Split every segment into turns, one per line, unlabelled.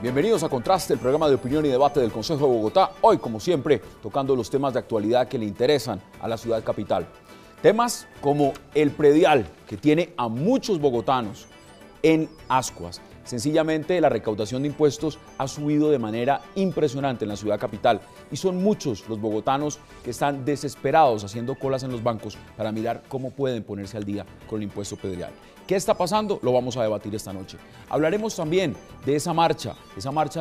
Bienvenidos a Contraste, el programa de opinión y debate del Consejo de Bogotá. Hoy, como siempre, tocando los temas de actualidad que le interesan a la ciudad capital. Temas como el predial, que tiene a muchos bogotanos en ascuas. Sencillamente, la recaudación de impuestos ha subido de manera impresionante en la ciudad capital y son muchos los bogotanos que están desesperados haciendo colas en los bancos para mirar cómo pueden ponerse al día con el impuesto predial. ¿Qué está pasando? Lo vamos a debatir esta noche. Hablaremos también de esa marcha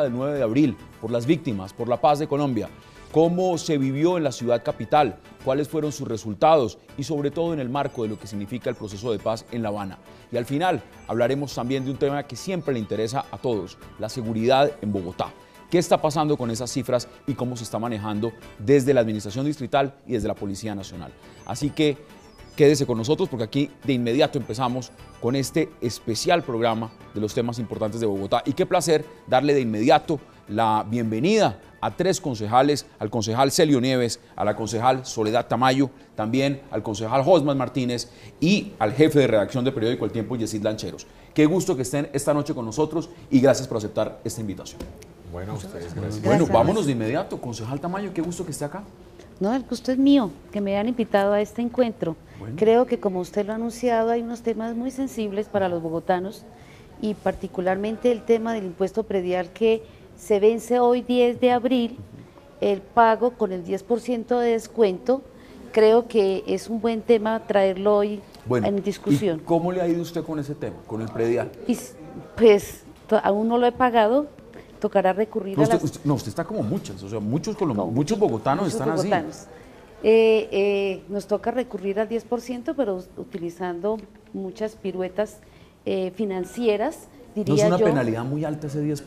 del 9 de abril por las víctimas, por la paz de Colombia. Cómo se vivió en la ciudad capital, cuáles fueron sus resultados y sobre todo en el marco de lo que significa el proceso de paz en La Habana. Y al final hablaremos también de un tema que siempre le interesa a todos, la seguridad en Bogotá. ¿Qué está pasando con esas cifras y cómo se está manejando desde la Administración Distrital y desde la Policía Nacional? Así que quédese con nosotros porque aquí de inmediato empezamos con este especial programa de los temas importantes de Bogotá. Y qué placer darle de inmediato la bienvenida a tres concejales, al concejal Celio Nieves, a la concejal Soledad Tamayo, también al concejal Josman Martínez y al jefe de redacción de Periódico El Tiempo, Yesid Lancheros. Qué gusto que estén esta noche con nosotros y gracias por aceptar esta invitación.
Bueno, ustedes, gracias.
Bueno, vámonos de inmediato. Concejal Tamayo, qué gusto que esté acá.
No, el gusto es mío, que me hayan invitado a este encuentro. Bueno. Creo que como usted lo ha anunciado, hay unos temas muy sensibles para los bogotanos y particularmente el tema del impuesto predial que se vence hoy 10 de abril, el pago con el 10% de descuento. Creo que es un buen tema traerlo hoy en discusión.
¿Y cómo le ha ido usted con ese tema, con el predial?
Pues aún no lo he pagado, tocará recurrir
no,
a las...
usted está como muchos, o sea, muchos bogotanos están así.
Nos toca recurrir al 10%, pero utilizando muchas piruetas financieras.
¿No es una penalidad muy alta ese 10%?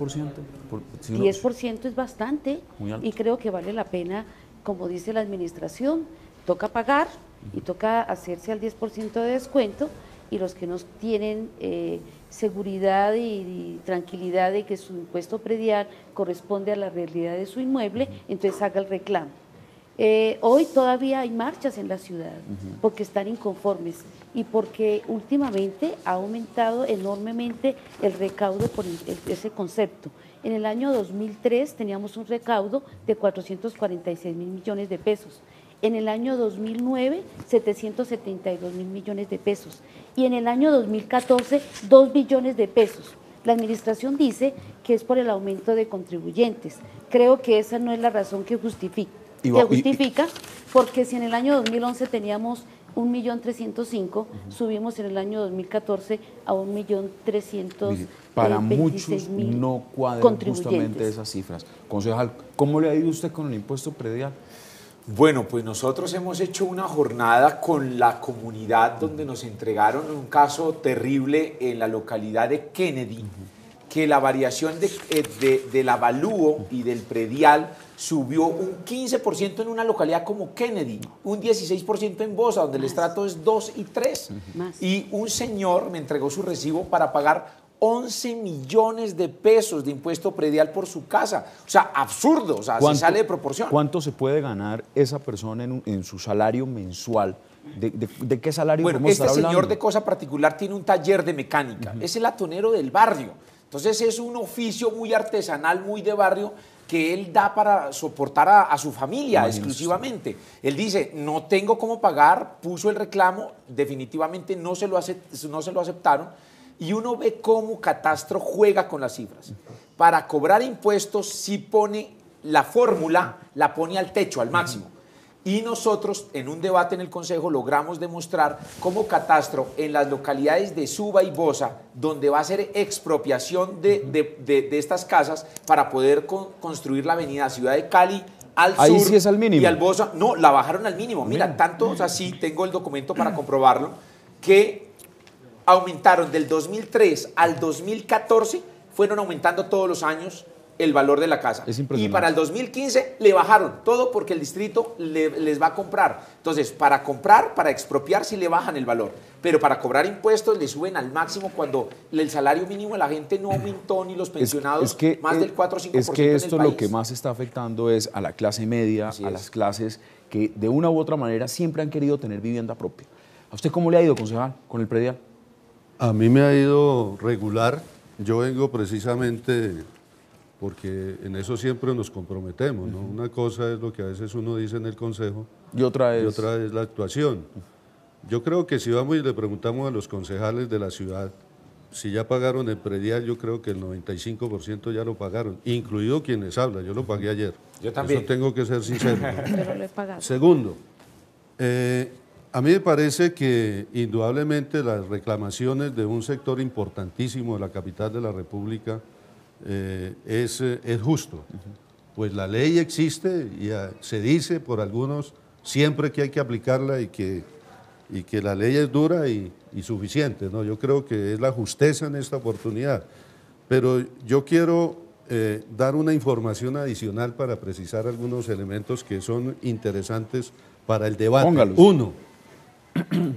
10% es bastante y creo que vale la pena, como dice la administración, toca pagar y toca hacerse al 10% de descuento y los que no tienen seguridad y tranquilidad de que su impuesto predial corresponde a la realidad de su inmueble, entonces haga el reclamo. Hoy todavía hay marchas en la ciudad porque están inconformes y porque últimamente ha aumentado enormemente el recaudo por ese concepto. En el año 2003 teníamos un recaudo de 446.000 millones de pesos. En el año 2009, 772.000 millones de pesos. Y en el año 2014, 2 billones de pesos. La administración dice que es por el aumento de contribuyentes. Creo que esa no es la razón que justifica. Porque si en el año 2011 teníamos 1.305.000, subimos en el año 2014 a 1.326.000.
Para muchos no cuadran justamente esas cifras. Concejal, ¿cómo le ha ido usted con el impuesto predial?
Bueno, pues nosotros hemos hecho una jornada con la comunidad donde nos entregaron un caso terrible en la localidad de Kennedy, que la variación del avalúo y del predial subió un 15% en una localidad como Kennedy, un 16% en Bosa, donde el estrato es 2 y 3. Y un señor me entregó su recibo para pagar 11 millones de pesos de impuesto predial por su casa. O sea, absurdo, o sea, se sale de proporción.
¿Cuánto se puede ganar esa persona en su salario mensual? ¿De qué salario podemos estar hablando?
Este señor de cosa particular tiene un taller de mecánica, es el atonero del barrio. Entonces es un oficio muy artesanal, muy de barrio, que él da para soportar a su familia exclusivamente. Él dice, no tengo cómo pagar, puso el reclamo, definitivamente no se lo aceptaron, y uno ve cómo Catastro juega con las cifras. Para cobrar impuestos sí pone la fórmula, la pone al techo, al máximo. Y nosotros, en un debate en el Consejo, logramos demostrar cómo Catastro, en las localidades de Suba y Bosa, donde va a ser expropiación de estas casas para poder construir la avenida Ciudad de Cali al
Ahí
sur
sí es al mínimo.
Y al Bosa, no, la bajaron al mínimo. Mira, tanto, o sea, sí, tengo el documento para comprobarlo, que aumentaron del 2003 al 2014, fueron aumentando todos los años el valor de la casa.
Es impresionante.
Y para el 2015 le bajaron todo porque el distrito les va a comprar. Entonces, para expropiar sí le bajan el valor, pero para cobrar impuestos le suben al máximo cuando el salario mínimo de la gente no aumentó ni los pensionados más del 4 o 5%
Es que esto
en el
lo que más está afectando es a la clase media, a las clases que de una u otra manera siempre han querido tener vivienda propia. ¿A usted cómo le ha ido, concejal, con el predial?
A mí me ha ido regular. Yo vengo precisamente porque en eso siempre nos comprometemos, ¿no? Una cosa es lo que a veces uno dice en el Consejo
y otra es
la actuación. Yo creo que si vamos y le preguntamos a los concejales de la ciudad si ya pagaron el predial, yo creo que el 95% ya lo pagaron, incluido quienes hablan. Yo lo pagué ayer.
Yo también.
Eso tengo que ser sincero, ¿no?
Pero lo he pagado.
Segundo, a mí me parece que indudablemente las reclamaciones de un sector importantísimo de la capital de la República es justo. Pues la ley existe y se dice por algunos siempre que hay que aplicarla y que la ley es dura y suficiente, ¿no? Yo creo que es la justeza en esta oportunidad. Pero yo quiero dar una información adicional para precisar algunos elementos que son interesantes para el debate.
Póngalos.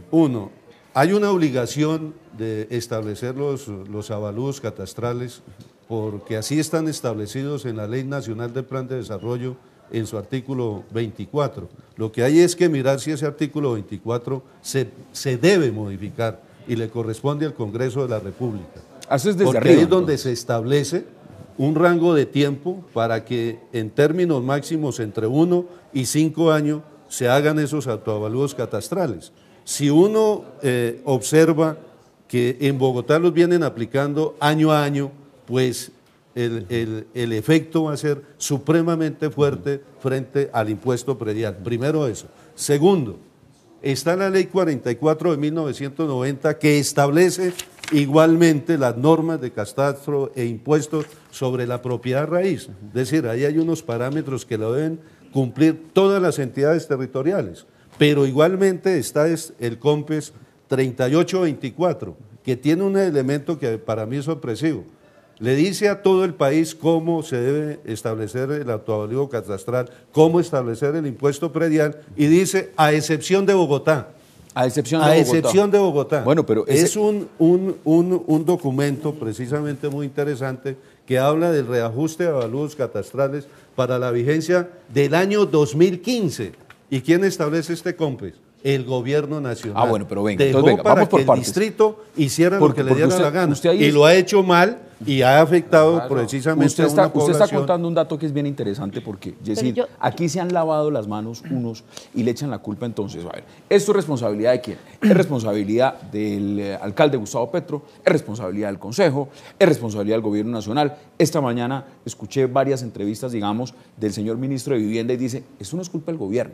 Uno, hay una obligación de establecer los avalúos catastrales porque así están establecidos en la Ley Nacional del Plan de Desarrollo en su artículo 24. Lo que hay es que mirar si ese artículo 24 se debe modificar y le corresponde al Congreso de la República. Porque
arriba,
ahí es donde se establece un rango de tiempo para que en términos máximos entre 1 y 5 años se hagan esos autoavalúos catastrales. Si uno observa que en Bogotá los vienen aplicando año a año, pues el efecto va a ser supremamente fuerte frente al impuesto predial. Primero eso. Segundo, está la Ley 44 de 1990 que establece igualmente las normas de catastro e impuestos sobre la propiedad raíz. Es decir, ahí hay unos parámetros que lo deben cumplir todas las entidades territoriales. Pero igualmente está el COMPES 3824, que tiene un elemento que para mí es sorpresivo. Le dice a todo el país cómo se debe establecer el autoavalúo catastral, cómo establecer el impuesto predial, y dice a excepción de Bogotá.
A excepción de Bogotá.
Bueno, pero es un documento precisamente muy interesante que habla del reajuste de avalúos catastrales para la vigencia del año 2015. ¿Y quién establece este COMPES? El gobierno nacional.
Bueno, pero venga,
dejó
entonces,
para
vamos por
que el
partes.
distrito hiciera lo que le diera la gana.
Usted
y lo ha hecho mal y ha afectado precisamente a una población.
Usted está contando un dato que es bien interesante porque, Yesid, aquí se han lavado las manos unos y le echan la culpa entonces. A ver, ¿esto es responsabilidad de quién? Es responsabilidad del alcalde Gustavo Petro, es responsabilidad del Consejo, es responsabilidad del Gobierno Nacional. Esta mañana escuché varias entrevistas, digamos, del señor ministro de Vivienda y dice, esto no es culpa del gobierno.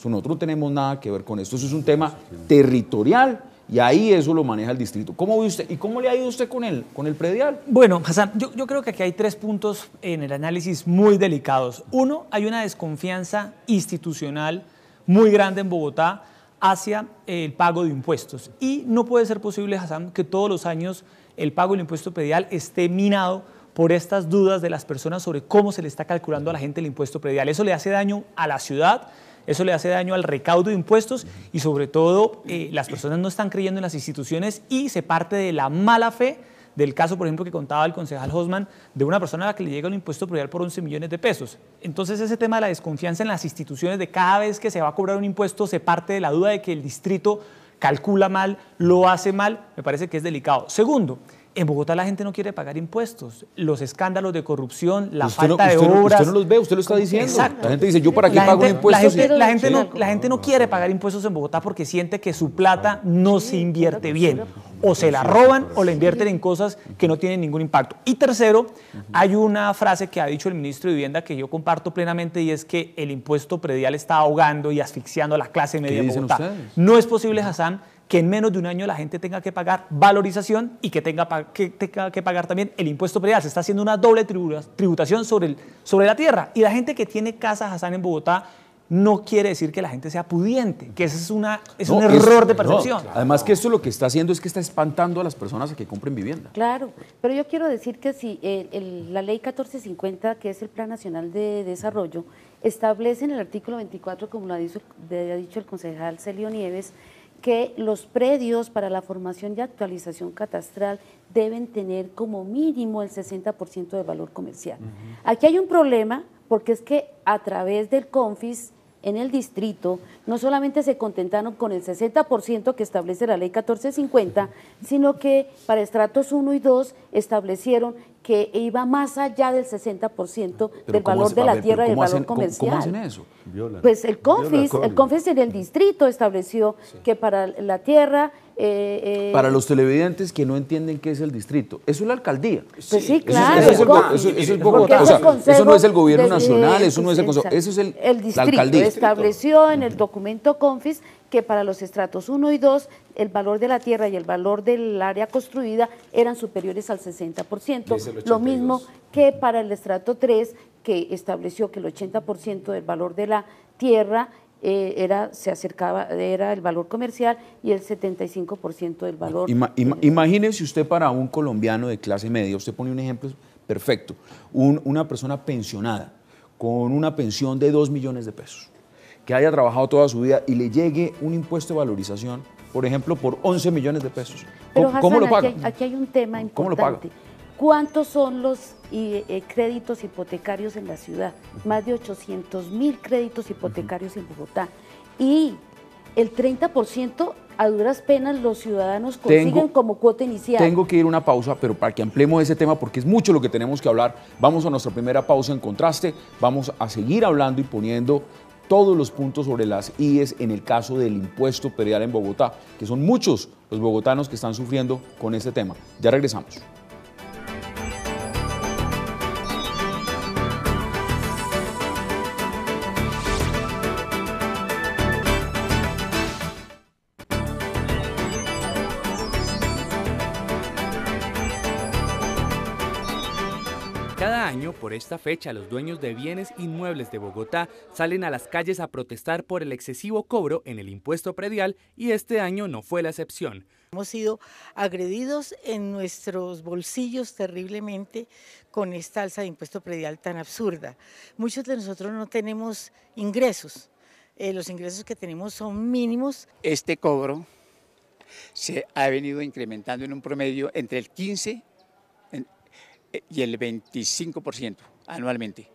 Nosotros no tenemos nada que ver con esto, eso es un tema territorial y ahí eso lo maneja el distrito. ¿Cómo ve usted y cómo le ha ido usted con el predial?
Bueno, Hassan, yo creo que aquí hay 3 puntos en el análisis muy delicados. Uno, hay una desconfianza institucional muy grande en Bogotá hacia el pago de impuestos y no puede ser posible, Hassan, que todos los años el pago del impuesto predial esté minado por estas dudas de las personas sobre cómo se le está calculando a la gente el impuesto predial. Eso le hace daño a la ciudad. Eso le hace daño al recaudo de impuestos y sobre todo las personas no están creyendo en las instituciones y se parte de la mala fe del caso, por ejemplo, que contaba el concejal Hosman, de una persona a la que le llega un impuesto predial por 11 millones de pesos. Entonces ese tema de la desconfianza en las instituciones, de cada vez que se va a cobrar un impuesto se parte de la duda de que el distrito calcula mal, lo hace mal, me parece que es delicado. Segundo, en Bogotá la gente no quiere pagar impuestos. Los escándalos de corrupción, la falta de obras.
Usted no los ve, usted lo está diciendo.
Exacto.
La gente dice, ¿yo para qué pago impuestos?
La gente no quiere pagar impuestos en Bogotá porque siente que su plata no se invierte bien. O se la roban o la invierten en cosas que no tienen ningún impacto. Y tercero, hay una frase que ha dicho el ministro de Vivienda que yo comparto plenamente y es que el impuesto predial está ahogando y asfixiando a la clase media de Bogotá. No es posible, Hassan, que en menos de un año la gente tenga que pagar valorización y que tenga que pagar también el impuesto predial. Se está haciendo una doble tributación sobre la tierra. Y la gente que tiene casas, Hassan, en Bogotá, no quiere decir que la gente sea pudiente, que ese es un error de percepción.
No. Además que esto lo que está haciendo es que está espantando a las personas a que compren vivienda.
Claro, pero yo quiero decir que si la ley 1450, que es el Plan Nacional de Desarrollo, establece en el artículo 24, como lo ha dicho el concejal Celio Nieves, que los predios para la formación y actualización catastral deben tener como mínimo el 60% de valor comercial. Aquí hay un problema porque es que a través del CONFIS en el distrito no solamente se contentaron con el 60% que establece la ley 1450, sino que para estratos 1 y 2 establecieron que iba más allá del 60% del valor de la tierra y del valor comercial.
¿Cómo hacen eso?
Pues el CONFIS en el distrito estableció que para la tierra...
para los televidentes que no entienden qué es el distrito, eso es la alcaldía.
Pues sí, claro.
Eso es Bogotá. O sea, eso no es el gobierno nacional, eso no es el consejo, eso es
el distrito.
La alcaldía.
Estableció en el documento CONFIS que para los estratos 1 y 2 el valor de la tierra y el valor del área construida eran superiores al 60%, lo mismo que para el estrato 3, que estableció que el 80% del valor de la tierra se acercaba, era el valor comercial y el 75% del valor.
Imagínese usted, para un colombiano de clase media, usted pone un ejemplo perfecto, una persona pensionada con una pensión de 2 millones de pesos, que haya trabajado toda su vida y le llegue un impuesto de valorización, por ejemplo, por 11 millones de pesos.
Pero,
¿Cómo lo paga?
Aquí hay un tema importante.
¿Cómo lo paga?
¿Cuántos son los créditos hipotecarios en la ciudad? Más de 800.000 créditos hipotecarios en Bogotá. Y el 30% a duras penas los ciudadanos consiguen como cuota inicial.
Tengo que ir a una pausa, pero para que ampliemos ese tema, porque es mucho lo que tenemos que hablar, vamos a nuestra primera pausa en Contraste, vamos a seguir hablando y poniendo todos los puntos sobre las IES en el caso del impuesto predial en Bogotá, que son muchos los bogotanos que están sufriendo con este tema. Ya regresamos.
Cada año, por esta fecha, los dueños de bienes inmuebles de Bogotá salen a las calles a protestar por el excesivo cobro en el impuesto predial y este año no fue la excepción.
Hemos sido agredidos en nuestros bolsillos terriblemente con esta alza de impuesto predial tan absurda. Muchos de nosotros no tenemos ingresos, los ingresos que tenemos son mínimos.
Este cobro se ha venido incrementando en un promedio entre el 15% y el 25% anualmente.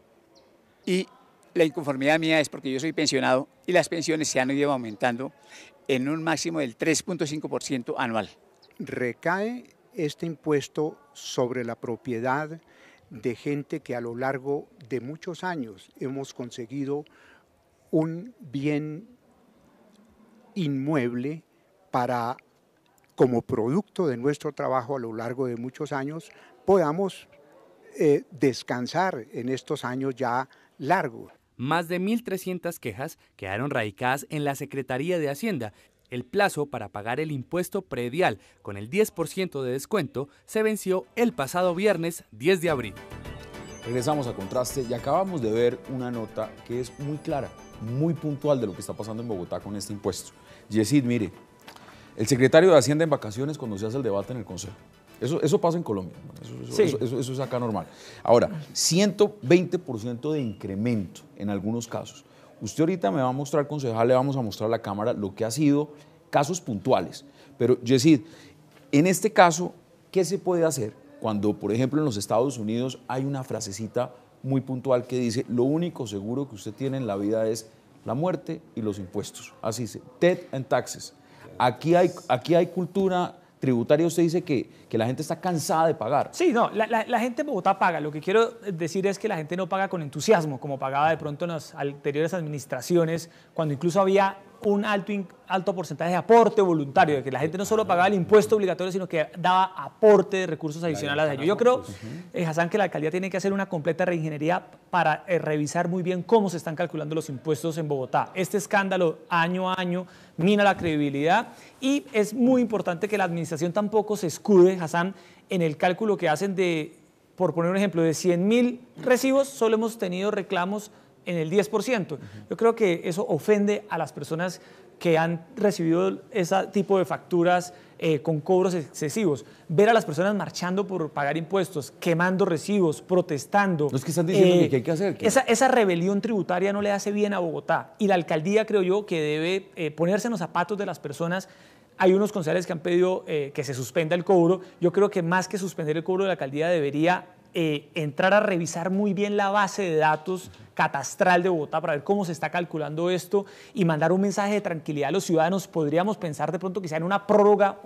Y la inconformidad mía es porque yo soy pensionado y las pensiones se han ido aumentando en un máximo del 3.5% anual.
Recae este impuesto sobre la propiedad de gente que a lo largo de muchos años hemos conseguido un bien inmueble para, como producto de nuestro trabajo a lo largo de muchos años, podamos descansar en estos años ya largos.
Más de 1.300 quejas quedaron radicadas en la Secretaría de Hacienda. El plazo para pagar el impuesto predial con el 10% de descuento se venció el pasado viernes 10 de abril.
Regresamos a Contraste y acabamos de ver una nota que es muy clara, muy puntual de lo que está pasando en Bogotá con este impuesto. Yesid, mire, el secretario de Hacienda en vacaciones cuando se hace el debate en el Consejo. Eso pasa en Colombia, eso es acá normal. Ahora, 120% de incremento en algunos casos. Usted ahorita me va a mostrar, concejal, le vamos a mostrar a la Cámara lo que ha sido casos puntuales. Pero, Yesid, en este caso, ¿qué se puede hacer cuando, por ejemplo, en los Estados Unidos hay una frasecita muy puntual que dice: lo único seguro que usted tiene en la vida es la muerte y los impuestos? Así dice, death and taxes. Aquí hay cultura tributaria. Usted dice que la gente está cansada de pagar.
Sí, no, la gente en Bogotá paga. Lo que quiero decir es que la gente no paga con entusiasmo, como pagaba de pronto en las anteriores administraciones, cuando incluso había un alto porcentaje de aporte voluntario, de que la gente no solo pagaba el impuesto obligatorio, sino que daba aporte de recursos adicionales a ello. Yo creo, Hassan, que la alcaldía tiene que hacer una completa reingeniería para revisar muy bien cómo se están calculando los impuestos en Bogotá. Este escándalo año a año mina la credibilidad y es muy importante que la administración tampoco se escude, Hassan, en el cálculo que hacen de, por poner un ejemplo, de 100.000 recibos, solo hemos tenido reclamos en el 10%. Yo creo que eso ofende a las personas que han recibido ese tipo de facturas con cobros excesivos. Ver a las personas marchando por pagar impuestos, quemando recibos, protestando.
Los que están diciendo que hay que hacer.
Esa rebelión tributaria no le hace bien a Bogotá. Y la alcaldía, creo yo, que debe ponerse en los zapatos de las personas. Hay unos concejales que han pedido que se suspenda el cobro. Yo creo que más que suspender el cobro de la alcaldía debería entrar a revisar muy bien la base de datos catastral de Bogotá para ver cómo se está calculando esto y mandar un mensaje de tranquilidad a los ciudadanos. Podríamos pensar de pronto quizá en una prórroga,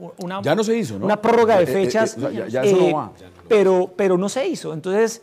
ya no se hizo, ¿no?
Una prórroga de fechas,
ya eso no va.
Pero no se hizo. Entonces,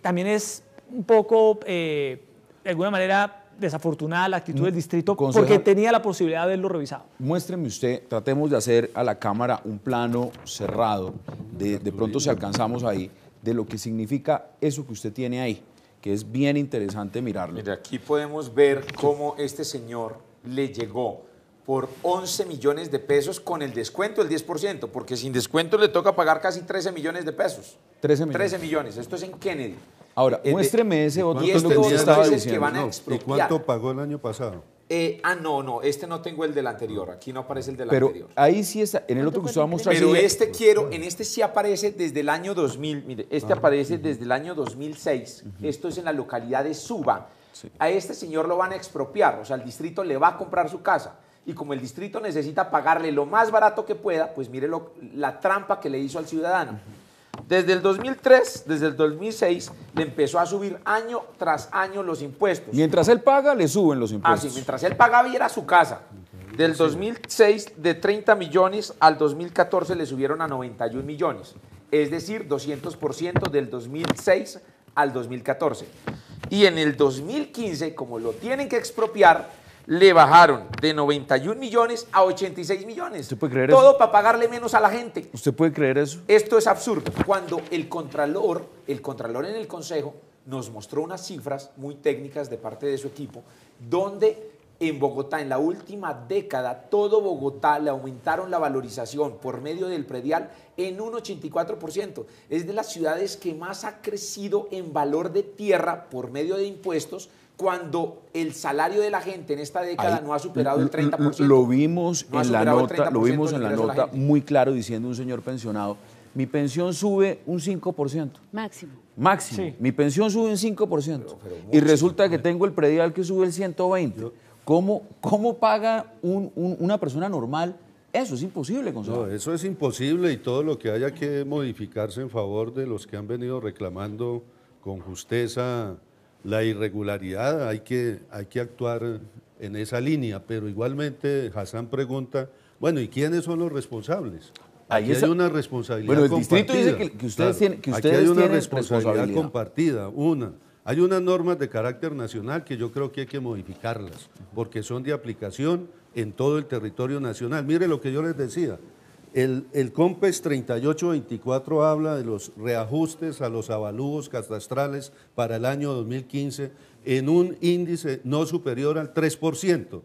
también es un poco, de alguna manera, desafortunada la actitud del distrito, porque tenía la posibilidad de haberlo revisado.
Muéstreme usted, tratemos de hacer a la cámara un plano cerrado, de pronto si alcanzamos ahí, de lo que significa eso que usted tiene ahí, que es bien interesante mirarlo.
Mira, aquí podemos ver cómo este señor le llegó por 11 millones de pesos con el descuento del 10%, porque sin descuento le toca pagar casi 13 millones de pesos.
13 millones.
13 millones, esto es en Kennedy.
Ahora, muéstreme ese otro
y este
que usted estaba
es el
diciendo.
que van a expropiar.
¿Y cuánto pagó el año pasado?
No, este no tengo el del anterior, aquí no aparece el del
Pero
anterior.
ahí sí está, en el otro que usted va a mostrar.
Pero en este sí aparece desde el año 2000, mire, aparece desde el año 2006, esto es en la localidad de Suba. Sí. A este señor lo van a expropiar, o sea, el distrito le va a comprar su casa. Y como el distrito necesita pagarle lo más barato que pueda, pues mire la trampa que le hizo al ciudadano. Desde el 2003, desde el 2006, le empezó a subir año tras año los impuestos.
Mientras él paga, le suben los impuestos.
Sí, mientras él pagaba y era su casa. Del 2006, de 30 millones al 2014 le subieron a 91 millones. Es decir, 200% del 2006 al 2014. Y en el 2015, como lo tienen que expropiar, le bajaron de 91 millones a 86 millones.
¿Usted puede creer
todo
eso?
para pagarle menos a la gente.
¿Usted puede creer eso?
Esto es absurdo. Cuando el contralor en el Consejo nos mostró unas cifras muy técnicas de parte de su equipo, donde en Bogotá, en la última década, todo Bogotá le aumentaron la valorización por medio del predial en un 84%. Es de las ciudades que más ha crecido en valor de tierra por medio de impuestos, cuando el salario de la gente en esta década no ha superado el 30%.
Lo vimos en la nota muy claro diciendo un señor pensionado, mi pensión sube un 5%.
Máximo.
Sí. Mi pensión sube un 5%. Y resulta que tengo el predial que sube el 120%. ¿Cómo paga una persona normal? Eso es imposible, Gonzalo.
No, eso es imposible y todo lo que haya que modificarse en favor de los que han venido reclamando con justeza la irregularidad, hay que actuar en esa línea, pero igualmente Hassan pregunta, bueno, ¿y quiénes son los responsables? Aquí hay una responsabilidad compartida.
Bueno, el distrito dice que ustedes tienen
aquí hay una responsabilidad compartida. Hay unas normas de carácter nacional que yo creo que hay que modificarlas, porque son de aplicación en todo el territorio nacional. Mire lo que yo les decía, el COMPES 3824 habla de los reajustes a los avalúos catastrales para el año 2015 en un índice no superior al 3%.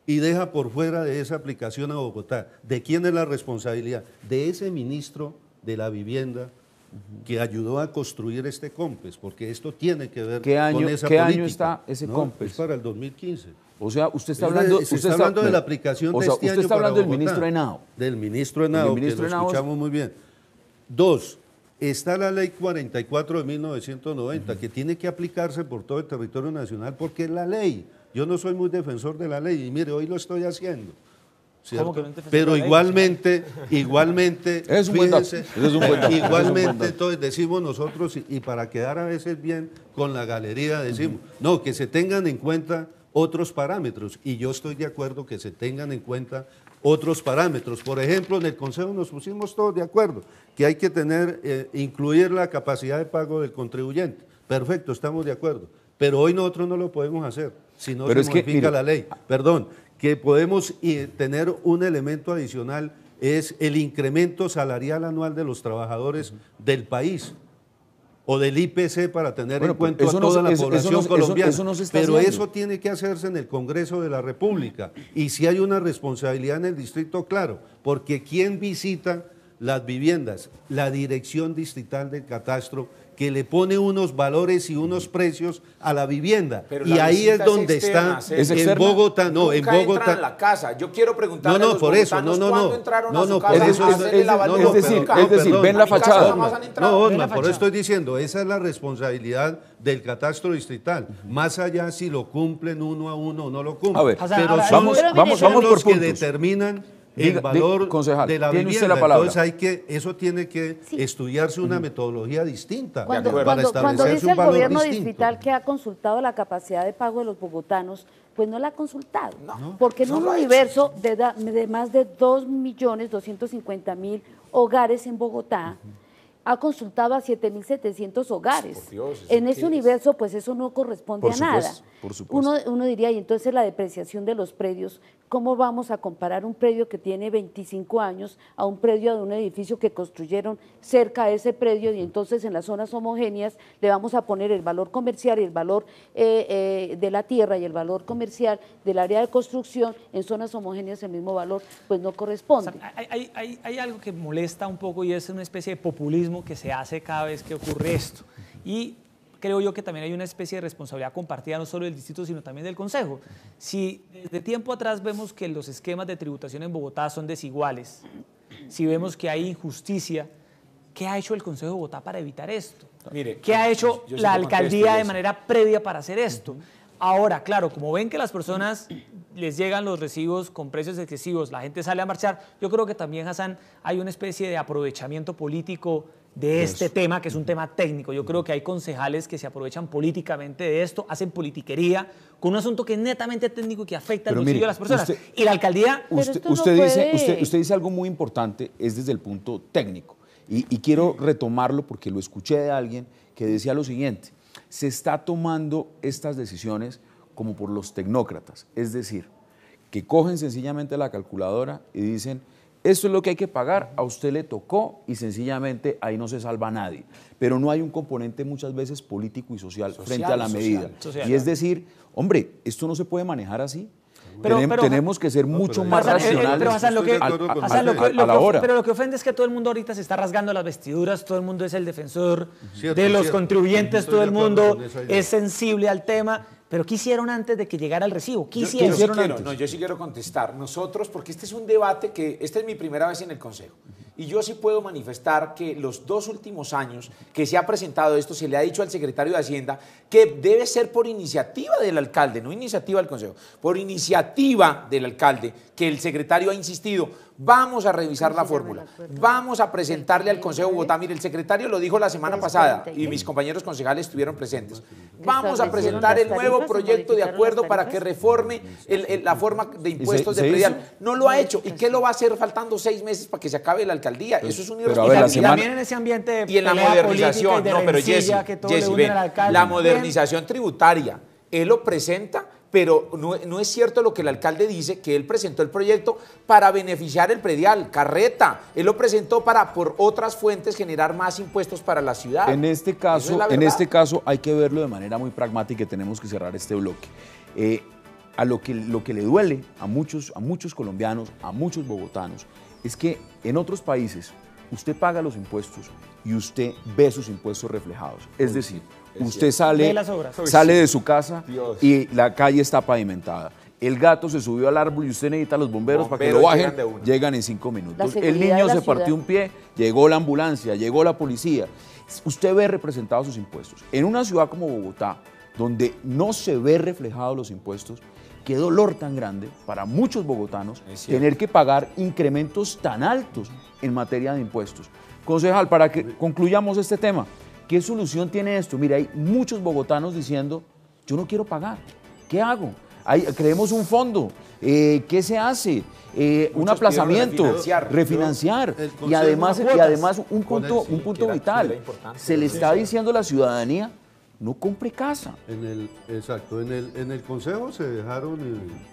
Y deja por fuera de esa aplicación a Bogotá. ¿De quién es la responsabilidad? De ese ministro de la Vivienda que ayudó a construir este COMPES, porque esto tiene que ver con esa política.
¿Qué año está ese COMPES?
Es para el 2015.
O sea, usted está hablando...
Usted está hablando de la aplicación de este año.
Usted está hablando
del
ministro Henao.
Del ministro Henao, que lo escuchamos muy bien. 2. Está la ley 44 de 1990, que tiene que aplicarse por todo el territorio nacional, porque es la ley. Yo no soy muy defensor de la ley, y mire, hoy lo estoy haciendo. ¿Cierto? Que no pero igualmente,
es un buen dato.
Igualmente, entonces decimos nosotros, y para quedar a veces bien con la galería, decimos, no, que se tengan en cuenta otros parámetros, y yo estoy de acuerdo que se tengan en cuenta otros parámetros. Por ejemplo, en el Consejo nos pusimos todos de acuerdo que hay que incluir la capacidad de pago del contribuyente. Perfecto, estamos de acuerdo. Pero hoy nosotros no lo podemos hacer, si no se modifica la ley. Perdón, que podemos tener un elemento adicional, es el incremento salarial anual de los trabajadores del país, o del IPC, para tener en cuenta a toda la población colombiana. Pero eso tiene que hacerse en el Congreso de la República. Y si hay una responsabilidad en el distrito, claro, porque ¿quién visita las viviendas? La Dirección Distrital del Catastro, que le pone unos valores y unos precios a la vivienda.
Pero
y ahí es donde está, en Bogotá, no, en Bogotá.
En la casa. Yo quiero preguntarle
a los bogotanos
cuándo entraron a su casa.
Es decir, ven la fachada.
No, Osma, por eso estoy diciendo, esa es la responsabilidad del catastro distrital. Más allá si lo cumplen uno a uno o no lo cumplen.
A ver,
pero
vamos
son los
por
que
puntos.
determinan el valor
concejal,
de la
tiene
vivienda.
usted la palabra.
Entonces eso tiene que estudiarse una metodología distinta
Cuando
establecerse
dice
un
el
valor
gobierno
distinto.
distrital que ha consultado la capacidad de pago de los bogotanos, pues no la ha consultado, porque en un universo de más de 2.250.000 hogares en Bogotá, ha consultado a 7.700 hogares.
Dios,
en ese universo, pues eso no corresponde a nada.
Por supuesto.
Uno diría, y entonces la depreciación de los predios, ¿cómo vamos a comparar un predio que tiene 25 años a un predio de un edificio que construyeron cerca a ese predio, y entonces en las zonas homogéneas le vamos a poner el valor comercial y el valor de la tierra y el valor comercial del área de construcción en zonas homogéneas el mismo valor? Pues no corresponde.
O sea, hay algo que molesta un poco, y es una especie de populismo que se hace cada vez que ocurre esto. Y creo yo que también hay una especie de responsabilidad compartida no solo del distrito, sino también del Consejo. Si desde tiempo atrás vemos que los esquemas de tributación en Bogotá son desiguales, si vemos que hay injusticia, ¿qué ha hecho el Consejo de Bogotá para evitar esto?
Mire,
¿Qué ha hecho
yo sí
la
te contesto
alcaldía de
eso.
manera previa para hacer esto? Ahora, claro, como ven que las personas les llegan los recibos con precios excesivos, la gente sale a marchar, yo creo que también, Hassan, hay una especie de aprovechamiento político de este tema, que es un tema técnico. Yo creo que hay concejales que se aprovechan políticamente de esto, hacen politiquería con un asunto que es netamente técnico y que afecta al bolsillo de las personas. Y la alcaldía...
Usted dice algo muy importante, es desde el punto técnico. Y quiero retomarlo porque lo escuché de alguien que decía lo siguiente: se está tomando estas decisiones como por los tecnócratas, es decir, que cogen sencillamente la calculadora y dicen, esto es lo que hay que pagar, a usted le tocó, y sencillamente ahí no se salva nadie. Pero no hay un componente muchas veces político y social frente a la medida. Y es decir, hombre, esto no se puede manejar así. Tenemos que ser mucho más racionales
Pero lo que ofende es que todo el mundo ahorita se está rasgando las vestiduras, todo el mundo es el defensor de los contribuyentes, todo el mundo es sensible al tema. Pero ¿qué hicieron antes de que llegara el recibo? ¿Qué hicieron?
Yo sí quiero contestar. Nosotros, porque este es un debate que, esta es mi primera vez en el Consejo, y yo sí puedo manifestar que los 2 últimos años que se ha presentado esto, se le ha dicho al secretario de Hacienda que debe ser por iniciativa del alcalde, no iniciativa del Consejo, por iniciativa del alcalde, que el secretario ha insistido, vamos a revisar la fórmula, vamos a presentarle al Consejo de Bogotá. Mire, el secretario lo dijo la semana pasada y mis compañeros concejales estuvieron presentes. Vamos a presentar el nuevo proyecto de acuerdo para que reforme la forma de impuestos de predial. No lo ha hecho. ¿Y qué lo va a hacer faltando 6 meses para que se acabe la alcaldía? Eso es un irresponsabilidad.
Y también en ese ambiente
y en la modernización, no, pero Jessy, ven, la modernización tributaria, él lo presenta, pero no es cierto lo que el alcalde dice, que él presentó el proyecto para beneficiar el predial, carreta. Él lo presentó para, por otras fuentes, generar más impuestos para la ciudad.
En este caso hay que verlo de manera muy pragmática y tenemos que cerrar este bloque. Lo que le duele a muchos colombianos, a muchos bogotanos, es que en otros países usted paga los impuestos y usted ve sus impuestos reflejados. Es decir, usted sale de su casa y la calle está pavimentada. El gato se subió al árbol y usted necesita los bomberos para que lo bajen, llegan en 5 minutos. El niño se partió un pie, llegó la ambulancia, llegó la policía. Usted ve representados sus impuestos. En una ciudad como Bogotá, donde no se ve reflejados los impuestos, qué dolor tan grande para muchos bogotanos tener que pagar incrementos tan altos en materia de impuestos. Concejal, para que concluyamos este tema, ¿qué solución tiene esto? Mira, hay muchos bogotanos diciendo, yo no quiero pagar, ¿qué hago? Creemos un fondo, ¿qué se hace? Un aplazamiento, refinanciar. Y además un punto vital, se le está diciendo a la ciudadanía, no compre casa.
Exacto, en el Consejo se dejaron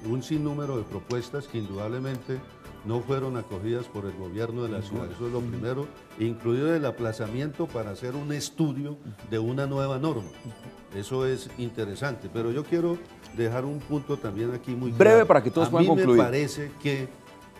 un sinnúmero de propuestas que indudablemente no fueron acogidas por el gobierno de la ciudad. Eso es lo primero, incluido el aplazamiento para hacer un estudio de una nueva norma. Eso es interesante, pero yo quiero dejar un punto también aquí muy
breve
claro.
Para que todos puedan concluir.
Me parece que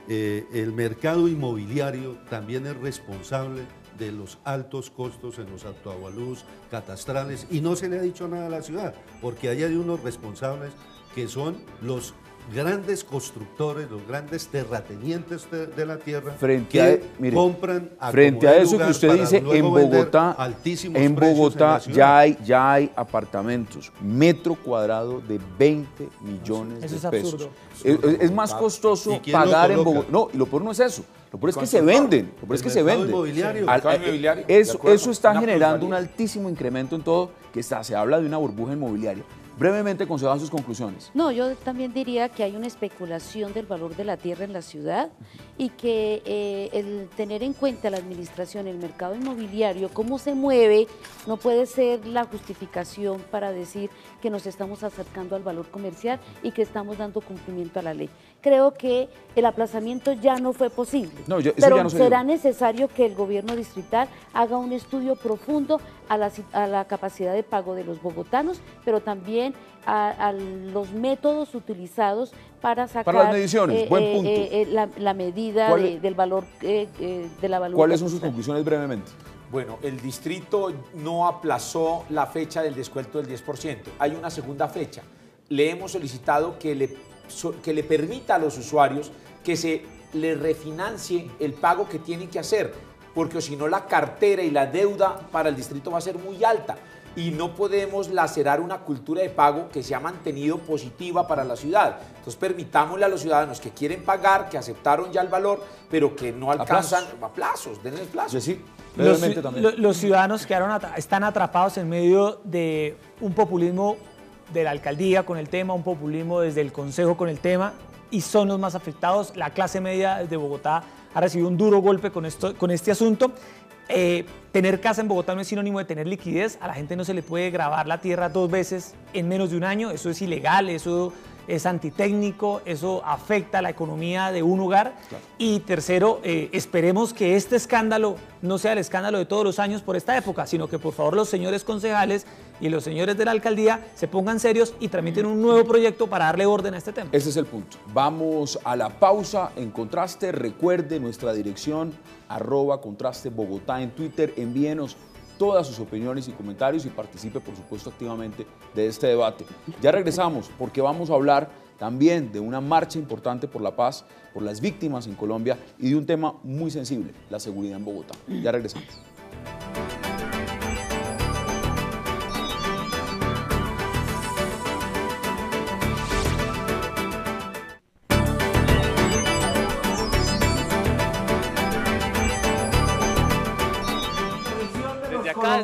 el mercado inmobiliario también es responsable de los altos costos en los autoavalúos catastrales, y no se le ha dicho nada a la ciudad, porque ahí hay unos responsables que son los grandes constructores, los grandes terratenientes de la tierra
frente
que compran
frente a eso que usted dice, en Bogotá ya hay apartamentos, metro cuadrado de 20 millones de pesos. Es más costoso pagar en Bogotá. No, y lo peor no es eso. Lo peor es que se venden. Lo peor es que se venden. Eso está generando un altísimo incremento en todo, que se habla de una burbuja inmobiliaria. Brevemente, concejal, sus conclusiones.
No, yo también diría que hay una especulación del valor de la tierra en la ciudad y que el tener en cuenta la administración, el mercado inmobiliario, cómo se mueve, no puede ser la justificación para decir que nos estamos acercando al valor comercial y que estamos dando cumplimiento a la ley. Creo que el aplazamiento ya no fue posible, pero será necesario que el gobierno distrital haga un estudio profundo a la capacidad de pago de los bogotanos, pero también a los métodos utilizados para sacar
para las mediciones. Buen punto.
La medida del valor de la valor.
¿Cuáles son sus conclusiones brevemente?
Bueno, el distrito no aplazó la fecha del descuento del 10%. Hay una segunda fecha. Le hemos solicitado que le permita a los usuarios que se le refinancie el pago que tienen que hacer, porque si no la cartera y la deuda para el distrito va a ser muy alta y no podemos lacerar una cultura de pago que se ha mantenido positiva para la ciudad. Entonces permitámosle a los ciudadanos que quieren pagar, que aceptaron ya el valor, pero que no alcanzan a plazos, denles plazos.
Sí,
los ciudadanos están atrapados en medio de un populismo de la alcaldía con el tema, un populismo desde el consejo con el tema, y son los más afectados. La clase media de Bogotá ha recibido un duro golpe con este asunto. Tener casa en Bogotá no es sinónimo de tener liquidez. A la gente no se le puede gravar la tierra 2 veces en menos de un año. Eso es ilegal, eso es antitécnico, eso afecta a la economía de un hogar. Claro. Y tercero, esperemos que este escándalo no sea el escándalo de todos los años por esta época, sino que por favor los señores concejales y los señores de la alcaldía se pongan serios y tramiten un nuevo proyecto para darle orden a este tema.
Ese es el punto. Vamos a la pausa en Contraste. Recuerde nuestra dirección, @Contraste Bogotá en Twitter. Envíenos todas sus opiniones y comentarios y participe, por supuesto, activamente de este debate. Ya regresamos porque vamos a hablar también de una marcha importante por la paz, por las víctimas en Colombia y de un tema muy sensible, la seguridad en Bogotá. Ya regresamos.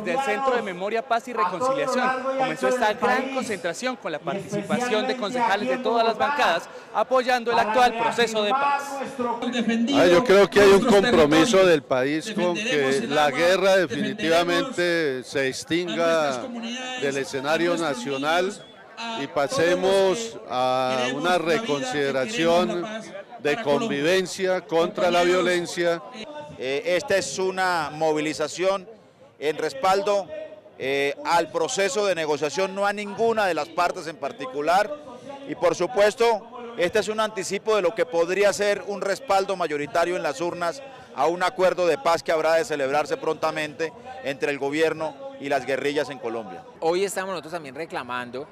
Desde el Centro de Memoria, Paz y Reconciliación comenzó esta gran concentración con la participación de concejales de todas las bancadas apoyando el actual proceso de paz.
Yo creo que hay un compromiso del país con que la guerra definitivamente se extinga del escenario nacional y pasemos a una reconsideración de convivencia contra la violencia.
Esta es una movilización en respaldo al proceso de negociación, no a ninguna de las partes en particular, y por supuesto este es un anticipo de lo que podría ser un respaldo mayoritario en las urnas a un acuerdo de paz que habrá de celebrarse prontamente entre el gobierno y las guerrillas en Colombia.
Hoy estamos nosotros también reclamando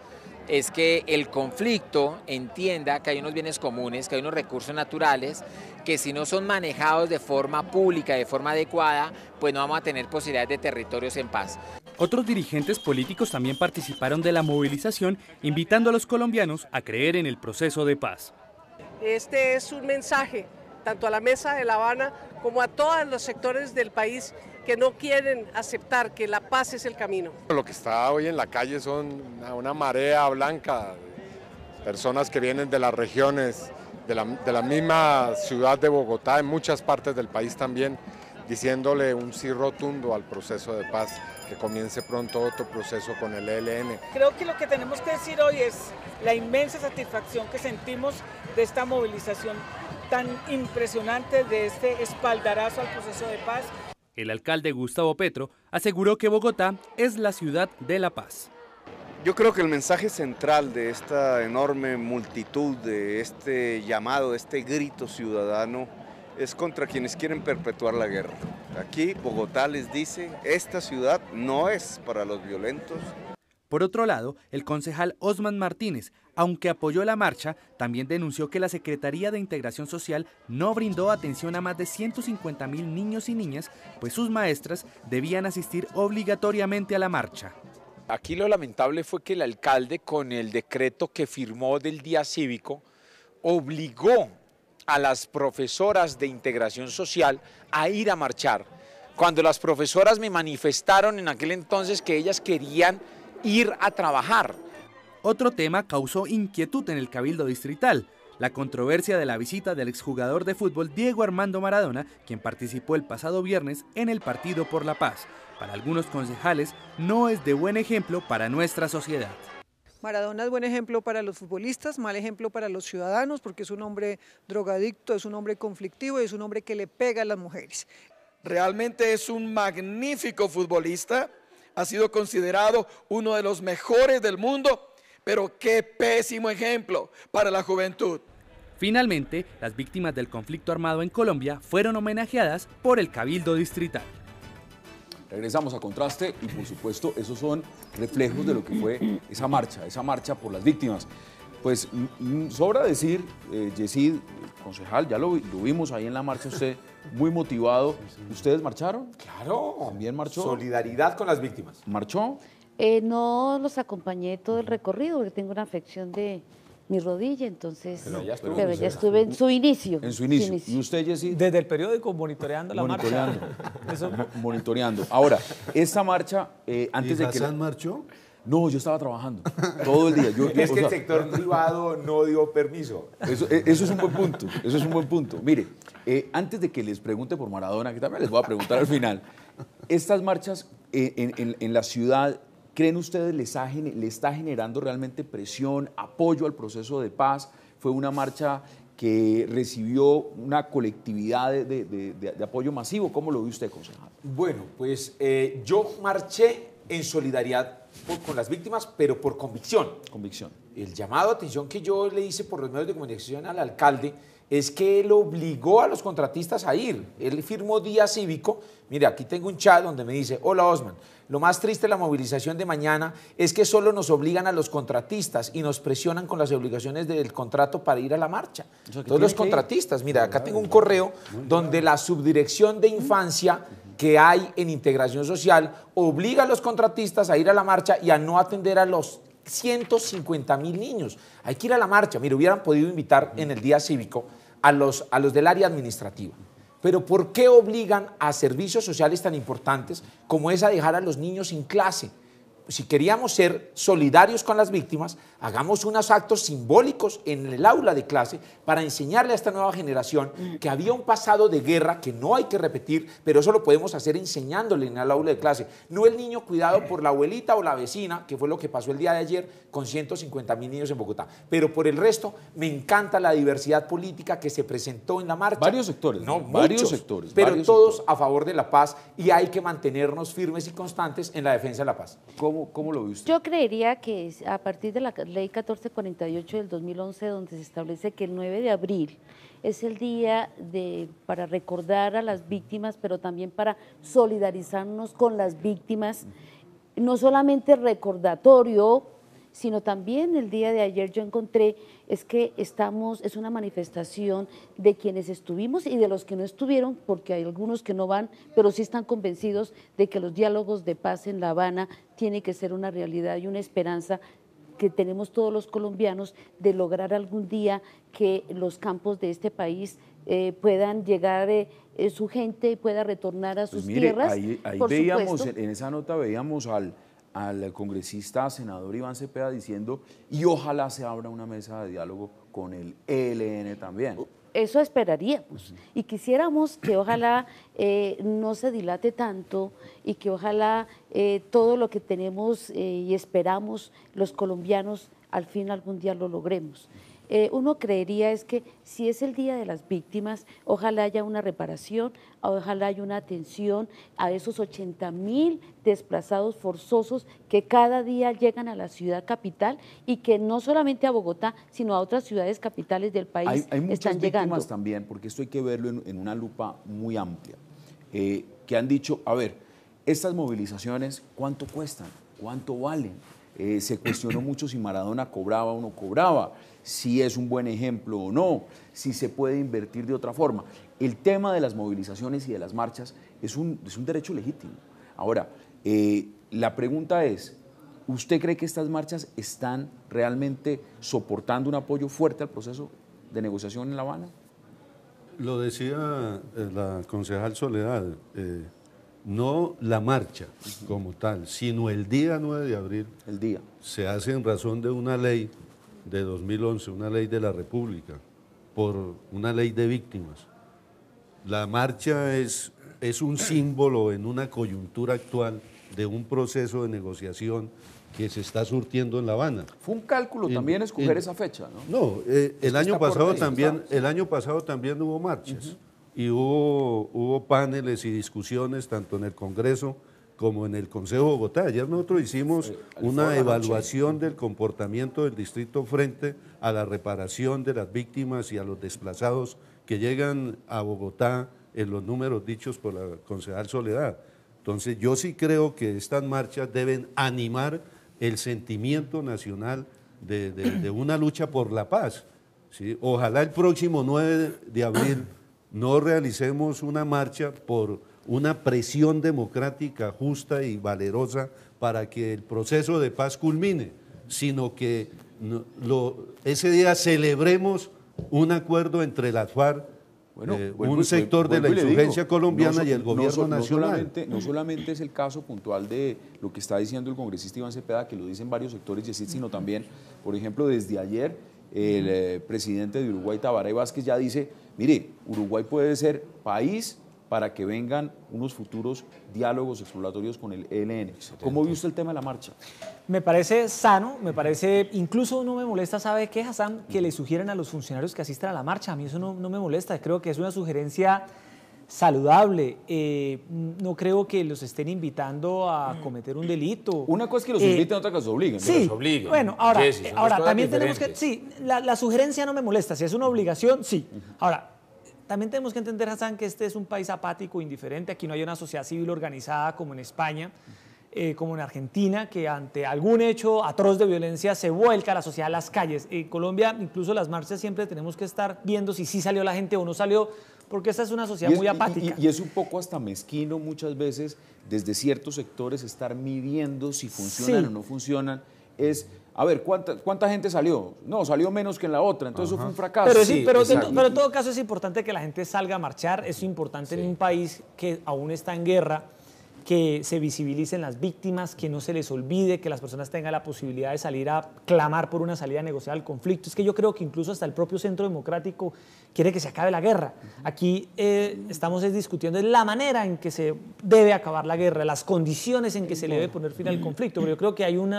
es que el conflicto entienda que hay unos bienes comunes, que hay unos recursos naturales, que si no son manejados de forma pública, de forma adecuada, pues no vamos a tener posibilidades de territorios en paz.
Otros dirigentes políticos también participaron de la movilización, invitando a los colombianos a creer en el proceso de paz.
Este es un mensaje tanto a la Mesa de La Habana como a todos los sectores del país que no quieren aceptar que la paz es el camino.
Lo que está hoy en la calle son una marea blanca, personas que vienen de las regiones, de la misma ciudad de Bogotá, en muchas partes del país también, diciéndole un sí rotundo al proceso de paz, que comience pronto otro proceso con el ELN.
Creo que lo que tenemos que decir hoy es la inmensa satisfacción que sentimos de esta movilización tan impresionante, de este espaldarazo al proceso de paz.
El alcalde Gustavo Petro aseguró que Bogotá es la ciudad de la paz.
Yo creo que el mensaje central de esta enorme multitud, de este llamado, de este grito ciudadano, es contra quienes quieren perpetuar la guerra. Aquí Bogotá les dice, esta ciudad no es para los violentos.
Por otro lado, el concejal Osman Martínez, aunque apoyó la marcha, también denunció que la Secretaría de Integración Social no brindó atención a más de 150.000 niños y niñas, pues sus maestras debían asistir obligatoriamente a la marcha.
Aquí lo lamentable fue que el alcalde, con el decreto que firmó del día cívico, obligó a las profesoras de integración social a ir a marchar. Cuando las profesoras me manifestaron en aquel entonces que ellas querían ir a trabajar.
Otro tema causó inquietud en el Cabildo Distrital, la controversia de la visita del exjugador de fútbol Diego Armando Maradona, quien participó el pasado viernes en el Partido por la Paz. Para algunos concejales no es de buen ejemplo para nuestra sociedad.
Maradona es buen ejemplo para los futbolistas, mal ejemplo para los ciudadanos, porque es un hombre drogadicto, es un hombre conflictivo y es un hombre que le pega a las mujeres.
Realmente es un magnífico futbolista, ha sido considerado uno de los mejores del mundo, pero qué pésimo ejemplo para la juventud.
Finalmente, las víctimas del conflicto armado en Colombia fueron homenajeadas por el Cabildo Distrital.
Regresamos a Contraste y por supuesto esos son reflejos de lo que fue esa marcha por las víctimas. Pues sobra decir, Yesid, concejal, ya lo vimos ahí en la marcha, usted muy motivado. ¿Ustedes marcharon?
Claro.
¿También marchó?
Solidaridad con las víctimas.
¿Marchó?
No los acompañé todo el recorrido porque tengo una afección de mi rodilla, entonces, pero ya estuve en su inicio.
En su inicio. ¿Y usted, Yesid?
Desde el periódico monitoreando la marcha.
Monitoreando. Ahora, esta marcha, antes de que...
¿Hassan marchó?
No, yo estaba trabajando todo el día.
Es que el sector privado no dio permiso.
Eso es un buen punto, eso es un buen punto. Mire, antes de que les pregunte por Maradona, que también les voy a preguntar al final, estas marchas en la ciudad, ¿creen ustedes le está generando realmente presión, apoyo al proceso de paz? Fue una marcha que recibió una colectividad de apoyo masivo. ¿Cómo lo ve usted, concejal?
Bueno, pues yo marché en solidaridad con las víctimas, pero por convicción.
Convicción.
El llamado de atención que yo le hice por los medios de comunicación al alcalde es que él obligó a los contratistas a ir. Él firmó día cívico. Mire, aquí tengo un chat donde me dice: hola Osman, lo más triste de la movilización de mañana es que solo nos obligan a los contratistas y nos presionan con las obligaciones del contrato para ir a la marcha. Todos los contratistas, mira, acá tengo un correo donde la subdirección de infancia que hay en integración social obliga a los contratistas a ir a la marcha y a no atender a los 150.000 niños. Hay que ir a la marcha. Mire, hubieran podido invitar en el día cívico a los del área administrativa. Pero ¿por qué obligan a servicios sociales tan importantes como es a dejar a los niños sin clase? Si queríamos ser solidarios con las víctimas, hagamos unos actos simbólicos en el aula de clase para enseñarle a esta nueva generación que había un pasado de guerra que no hay que repetir, pero eso lo podemos hacer enseñándole en el aula de clase. No el niño cuidado por la abuelita o la vecina, que fue lo que pasó el día de ayer con 150.000 niños en Bogotá. Pero por el resto, me encanta la diversidad política que se presentó en la marcha.
Varios sectores.
No,
varios
muchos,
sectores.
Pero
varios
todos
sectores.
a favor de la paz y hay que mantenernos firmes y constantes en la defensa de la paz.
¿Cómo lo ve usted?
Yo creería que a partir de la ley 1448 del 2011, donde se establece que el 9 de abril es el día para recordar a las víctimas, pero también para solidarizarnos con las víctimas, no solamente recordatorio, sino también el día de ayer yo encontré es que es una manifestación de quienes estuvimos y de los que no estuvieron, porque hay algunos que no van, pero sí están convencidos de que los diálogos de paz en La Habana tienen que ser una realidad y una esperanza que tenemos todos los colombianos de lograr algún día que los campos de este país puedan llegar su gente y pueda retornar a sus tierras.
Ahí veíamos, en esa nota veíamos al congresista senador Iván Cepeda diciendo y ojalá se abra una mesa de diálogo con el ELN también.
Eso esperaríamos y quisiéramos que ojalá no se dilate tanto y que ojalá todo lo que tenemos y esperamos los colombianos al fin algún día lo logremos. Uno creería es que si es el Día de las Víctimas, ojalá haya una reparación, ojalá haya una atención a esos 80.000 desplazados forzosos que cada día llegan a la ciudad capital y que no solamente a Bogotá, sino a otras ciudades capitales del país
hay muchas
están llegando.
víctimas también, porque esto hay que verlo en una lupa muy amplia, que han dicho, a ver, estas movilizaciones, ¿cuánto cuestan? ¿Cuánto valen? Se cuestionó mucho si Maradona cobraba o no cobraba, si es un buen ejemplo o no, si se puede invertir de otra forma. El tema de las movilizaciones y de las marchas es un derecho legítimo. Ahora, la pregunta es, ¿usted cree que estas marchas están realmente soportando un apoyo fuerte al proceso de negociación en La Habana?
Lo decía la concejal Soledad, no la marcha como tal, sino el día 9 de abril se hace en razón de una ley de 2011, una ley de la República, por una ley de víctimas. La marcha es un símbolo en una coyuntura actual de un proceso de negociación que se está surtiendo en La Habana.
Fue un cálculo también escoger esa fecha, ¿no?
No, el año pasado también hubo marchas y hubo paneles y discusiones tanto en el Congreso como en el Consejo de Bogotá. Ayer nosotros hicimos una evaluación del comportamiento del distrito frente a la reparación de las víctimas y a los desplazados que llegan a Bogotá en los números dichos por la concejal Soledad. Entonces yo sí creo que estas marchas deben animar el sentimiento nacional de una lucha por la paz, ¿sí? Ojalá el próximo 9 de abril no realicemos una marcha por una presión democrática justa y valerosa para que el proceso de paz culmine, sino que ese día celebremos un acuerdo entre las FARC, un sector de la insurgencia colombiana y el gobierno nacional.
No solamente es el caso puntual de lo que está diciendo el congresista Iván Cepeda, que lo dicen varios sectores, sino también, por ejemplo, desde ayer el presidente de Uruguay, Tabaré Vázquez, ya dice, mire, Uruguay puede ser país para que vengan unos futuros diálogos exploratorios con el ELN. Excelente. ¿Cómo vio usted el tema de la marcha?
Me parece sano, incluso no me molesta, ¿sabe qué, Hassan? Que le sugieran a los funcionarios que asistan a la marcha. A mí eso no me molesta, creo que es una sugerencia saludable. No creo que los estén invitando a cometer un delito.
Una cosa es que los inviten, otra cosa que los obliguen.
Sí, bueno, ahora también tenemos que... Sí, la sugerencia no me molesta, si es una obligación, sí. Ahora, también tenemos que entender, Hassan, que este es un país apático, indiferente. Aquí no hay una sociedad civil organizada como en España, como en Argentina, que ante algún hecho atroz de violencia se vuelca la sociedad a las calles. En Colombia, incluso las marchas, siempre tenemos que estar viendo si sí salió la gente o no salió, porque esta es una sociedad muy apática.
Y es un poco hasta mezquino muchas veces, desde ciertos sectores, estar midiendo si funcionan o no funcionan. A ver, ¿cuánta gente salió? No, salió menos que en la otra, entonces eso fue un fracaso.
Pero en todo caso es importante que la gente salga a marchar, es importante en un país que aún está en guerra, que se visibilicen las víctimas, que no se les olvide, que las personas tengan la posibilidad de salir a clamar por una salida negociada al conflicto. Es que yo creo que incluso hasta el propio Centro Democrático quiere que se acabe la guerra. Aquí estamos discutiendo la manera en que se debe acabar la guerra, las condiciones en que se le debe poner fin al conflicto, pero yo creo que hay un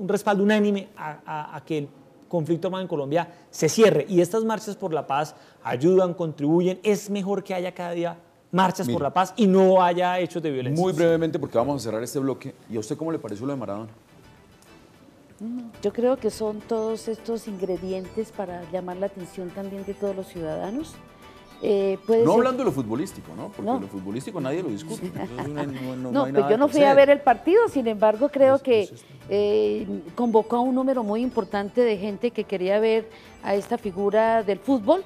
respaldo unánime a que el conflicto armado en Colombia se cierre, y estas marchas por la paz ayudan, contribuyen. Es mejor que haya cada día marchas por la paz y no haya hechos de violencia.
Muy brevemente, porque vamos a cerrar este bloque, ¿y a usted cómo le pareció lo de Maradona?
Yo creo que son todos estos ingredientes para llamar la atención también de todos los ciudadanos.
No hablando de lo futbolístico, ¿no? Porque lo futbolístico nadie lo discute.
Yo no fui a ver el partido, sin embargo creo que convocó a un número muy importante de gente que quería ver a esta figura del fútbol,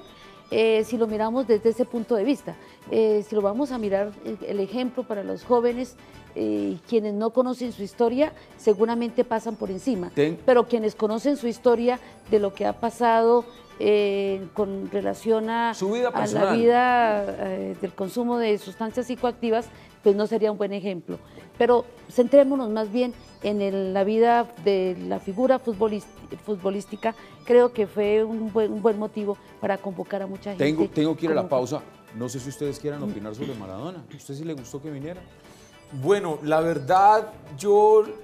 si lo miramos desde ese punto de vista. Si lo vamos a mirar, el ejemplo para los jóvenes, quienes no conocen su historia seguramente pasan por encima, pero quienes conocen su historia de lo que ha pasado con relación a la vida del consumo de sustancias psicoactivas, pues no sería un buen ejemplo. Pero centrémonos más bien en la vida de la figura futbolística. Creo que fue un buen motivo para convocar a mucha gente.
Tengo que ir a la pausa. No sé si ustedes quieran opinar sobre Maradona. ¿A usted sí le gustó que viniera?
Bueno, la verdad,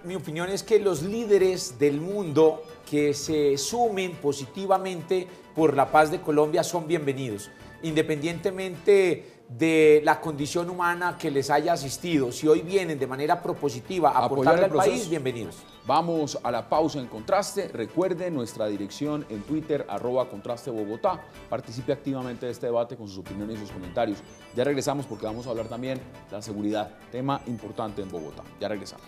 mi opinión es que los líderes del mundo que se sumen positivamente por la paz de Colombia son bienvenidos, independientemente de la condición humana que les haya asistido. Si hoy vienen de manera propositiva a aportarle al país, bienvenidos.
Vamos a la pausa en Contraste. Recuerde nuestra dirección en Twitter, @ContrasteBogotá. Participe activamente de este debate con sus opiniones y sus comentarios. Ya regresamos porque vamos a hablar también de la seguridad, tema importante en Bogotá. Ya regresamos.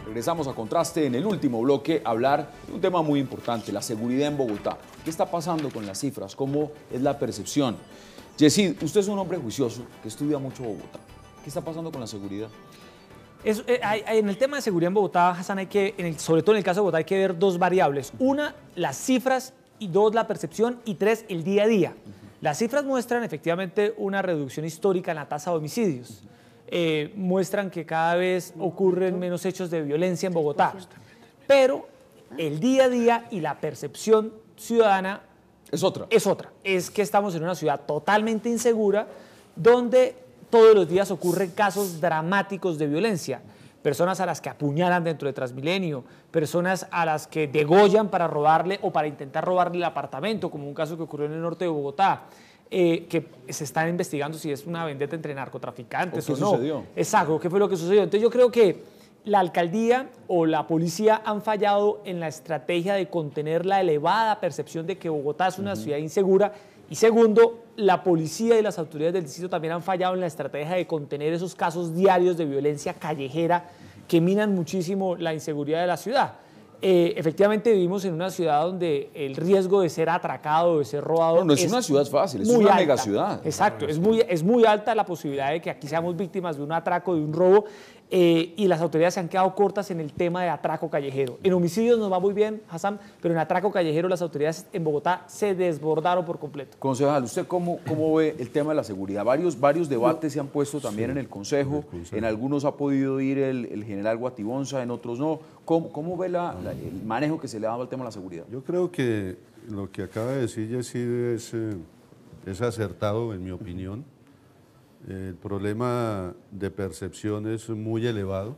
Regresamos a Contraste en el último bloque a hablar de un tema muy importante, la seguridad en Bogotá. ¿Qué está pasando con las cifras? ¿Cómo es la percepción? Yesid, usted es un hombre juicioso que estudia mucho Bogotá. ¿Qué está pasando con la seguridad?
En el tema de seguridad en Bogotá, Hassan, sobre todo en el caso de Bogotá, hay que ver dos variables. Una, las cifras, y dos, la percepción, y tres, el día a día. Las cifras muestran efectivamente una reducción histórica en la tasa de homicidios. Muestran que cada vez ocurren menos hechos de violencia en Bogotá. Pero el día a día y la percepción ciudadana
es otra.
Es que estamos en una ciudad totalmente insegura, donde todos los días ocurren casos dramáticos de violencia. Personas a las que apuñalan dentro de Transmilenio, personas a las que degollan para robarle o para intentar robarle el apartamento, como un caso que ocurrió en el norte de Bogotá. Que se están investigando si es una vendetta entre narcotraficantes o no.
¿Qué sucedió?
Exacto, ¿qué fue lo que sucedió? Entonces yo creo que la alcaldía o la policía han fallado en la estrategia de contener la elevada percepción de que Bogotá es una ciudad insegura. Y segundo, la policía y las autoridades del distrito también han fallado en la estrategia de contener esos casos diarios de violencia callejera que minan muchísimo la inseguridad de la ciudad. Efectivamente vivimos en una ciudad donde el riesgo de ser atracado, de ser robado...
No es una ciudad fácil, es una megaciudad.
Exacto, es muy alta la posibilidad de que aquí seamos víctimas de un atraco, de un robo, y las autoridades se han quedado cortas en el tema de atraco callejero. En homicidios nos va muy bien, Hassan, pero en atraco callejero las autoridades en Bogotá se desbordaron por completo.
Concejal, ¿usted cómo ve el tema de la seguridad? Varios debates se han puesto también en el Consejo. En algunos ha podido ir el general Guatibonza, en otros no. ¿Cómo ve el manejo que se le ha dado al tema de la seguridad?
Yo creo que lo que acaba de decir Yesid es acertado, en mi opinión. El problema de percepción es muy elevado.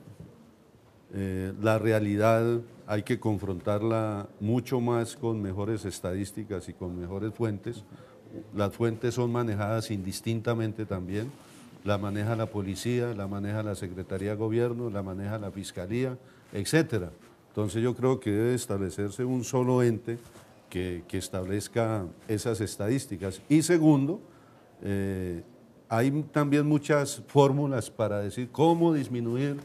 La realidad hay que confrontarla mucho más con mejores estadísticas y con mejores fuentes. Las fuentes son manejadas indistintamente también. La maneja la policía, la maneja la Secretaría de Gobierno, la maneja la Fiscalía, etcétera. Entonces yo creo que debe establecerse un solo ente que establezca esas estadísticas. Y segundo, hay también muchas fórmulas para decir cómo disminuir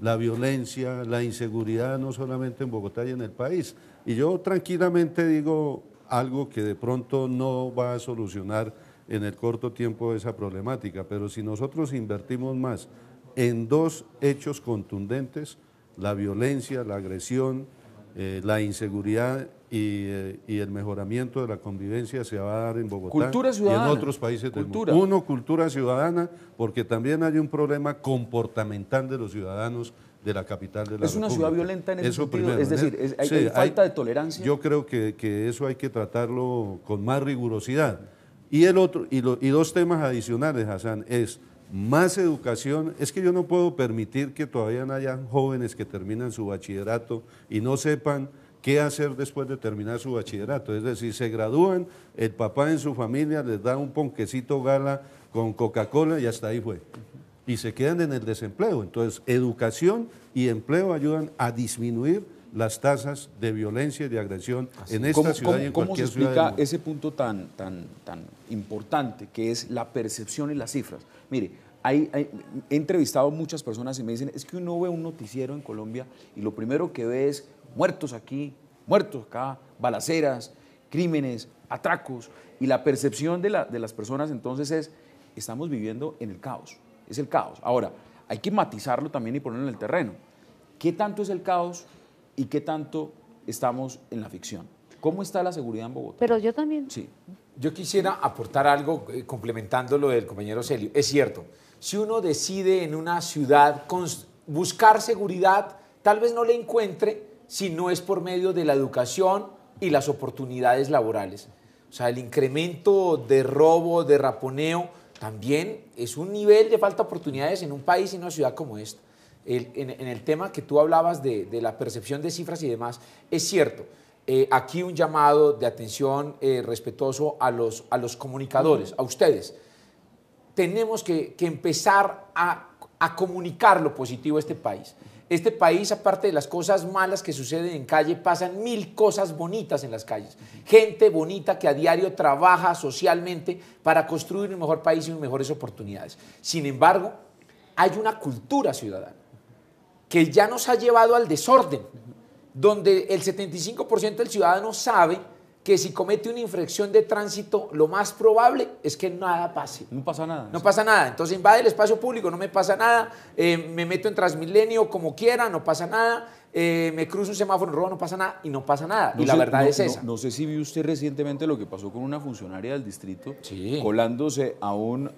la violencia, la inseguridad, no solamente en Bogotá y en el país. Y yo tranquilamente digo algo que de pronto no va a solucionar en el corto tiempo esa problemática, pero si nosotros invertimos más en dos hechos contundentes, la violencia, la agresión, la inseguridad y el mejoramiento de la convivencia se va a dar en Bogotá
cultura ciudadana,
y en otros países del mundo. Uno, cultura ciudadana, porque también hay un problema comportamental de los ciudadanos de la capital de la República.
¿Es una ciudad violenta en ese sentido?
Primero,
es decir, ¿hay falta de tolerancia?
Yo creo que eso hay que tratarlo con más rigurosidad. Y dos temas adicionales, Hassan, es más educación. Es que yo no puedo permitir que todavía no hayan jóvenes que terminan su bachillerato y no sepan qué hacer después de terminar su bachillerato. Es decir, se gradúan, el papá en su familia les da un ponquecito gala con Coca-Cola y hasta ahí fue. Y se quedan en el desempleo. Entonces, educación y empleo ayudan a disminuir las tasas de violencia y de agresión en esta ciudad y en cualquier ciudad.
¿Cómo se explica ese punto tan importante que es la percepción y las cifras? Mire, he entrevistado a muchas personas y me dicen, es que uno ve un noticiero en Colombia y lo primero que ve es muertos aquí, muertos acá, balaceras, crímenes, atracos, y la percepción de las personas entonces es, estamos viviendo en el caos, es el caos. Ahora, hay que matizarlo también y ponerlo en el terreno. ¿Qué tanto es el caos y qué tanto estamos en la ficción? ¿Cómo está la seguridad en Bogotá?
Pero yo también.
Sí. Yo quisiera aportar algo complementando lo del compañero Celio. Es cierto, si uno decide en una ciudad buscar seguridad, tal vez no la encuentre si no es por medio de la educación y las oportunidades laborales. O sea, el incremento de robo, de raponeo, también es un nivel de falta de oportunidades en un país y en una ciudad como esta. En el tema que tú hablabas de la percepción de cifras y demás, es cierto. Aquí un llamado de atención respetuoso a los comunicadores, a ustedes. Tenemos que empezar a comunicar lo positivo de este país. Este país, aparte de las cosas malas que suceden en calle, pasan 1000 cosas bonitas en las calles. Gente bonita que a diario trabaja socialmente para construir un mejor país y mejores oportunidades. Sin embargo, hay una cultura ciudadana que ya nos ha llevado al desorden, donde el 75% del ciudadano sabe que si comete una infracción de tránsito, lo más probable es que nada pase.
No pasa nada.
No pasa nada. Entonces invade el espacio público, no me pasa nada. Me meto en Transmilenio como quiera, no pasa nada. Me cruzo un semáforo en rojo, no pasa nada. Y no pasa nada. Y la verdad es esa.
No sé si vio usted recientemente lo que pasó con una funcionaria del distrito colándose a un